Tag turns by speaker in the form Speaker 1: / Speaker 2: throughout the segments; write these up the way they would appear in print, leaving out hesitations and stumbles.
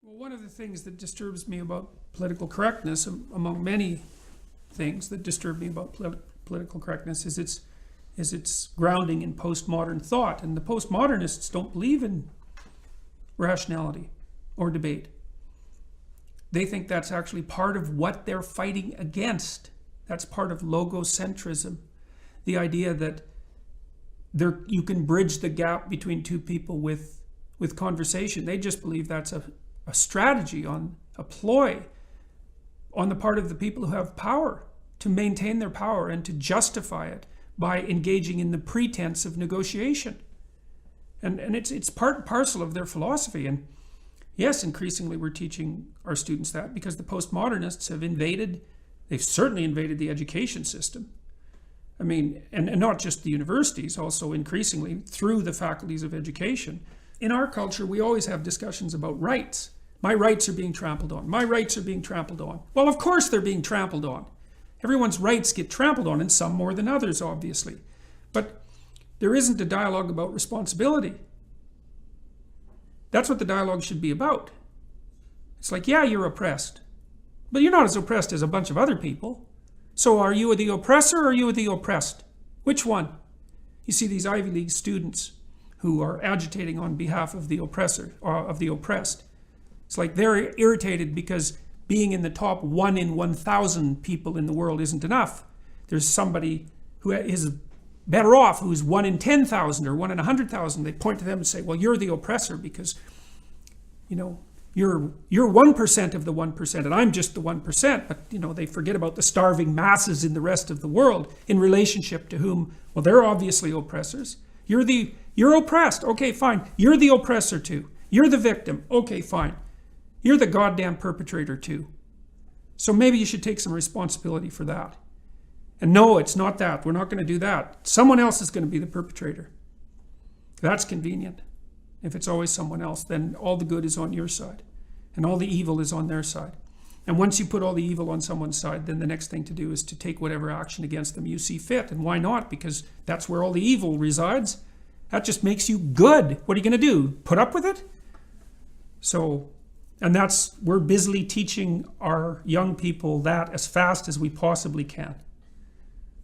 Speaker 1: Well, one of the things that disturbs me about political correctness, among many things that disturb me about political correctness, is its grounding in postmodern thought. And the postmodernists don't believe in rationality or debate. They think that's actually part of what they're fighting against. That's part of logocentrism. The idea that you can bridge the gap between two people with conversation. They just believe that's a strategy, a ploy on the part of the people who have power to maintain their power and to justify it by engaging in the pretense of negotiation. And it's part and parcel of their philosophy. And yes, increasingly we're teaching our students that because the postmodernists they've certainly invaded the education system. I mean, and not just the universities, also increasingly through the faculties of education. In our culture, we always have discussions about rights. My rights are being trampled on. My rights are being trampled on. Well, of course they're being trampled on. Everyone's rights get trampled on, and some more than others, obviously. But there isn't a dialogue about responsibility. That's what the dialogue should be about. It's like, yeah, you're oppressed, but you're not as oppressed as a bunch of other people. So are you the oppressor or are you the oppressed? Which one? You see these Ivy League students who are agitating on behalf of the oppressor or of the oppressed. It's like they're irritated because being in the top 1 in 1,000 people in the world isn't enough. There's somebody who is better off, who's 1 in 10,000 or 1 in 100,000. They point to them and say, well, you're the oppressor because, you're 1% of the 1% and I'm just the 1%. But, they forget about the starving masses in the rest of the world in relationship to whom, well, they're obviously oppressors. You're oppressed. Okay, fine. You're the oppressor too. You're the victim. Okay, fine. You're the goddamn perpetrator too. So maybe you should take some responsibility for that. And no, it's not that. We're not going to do that. Someone else is going to be the perpetrator. That's convenient. If it's always someone else, then all the good is on your side and all the evil is on their side. And once you put all the evil on someone's side, then the next thing to do is to take whatever action against them you see fit. And why not? Because that's where all the evil resides. That just makes you good. What are you going to do? Put up with it? And we're busily teaching our young people that as fast as we possibly can.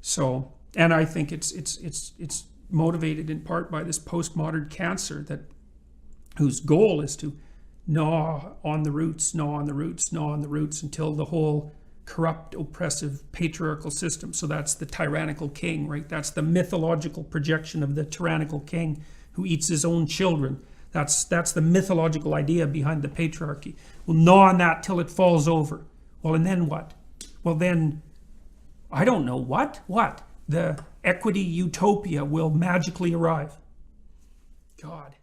Speaker 1: So, and I think it's motivated in part by this postmodern cancer whose goal is to gnaw on the roots until the whole corrupt, oppressive, patriarchal system. So that's the tyrannical king, right? That's the mythological projection of the tyrannical king who eats his own children. That's the mythological idea behind the patriarchy. We'll gnaw on that till it falls over. Well, and then what? Well, then, I don't know what? What? The equity utopia will magically arrive. God.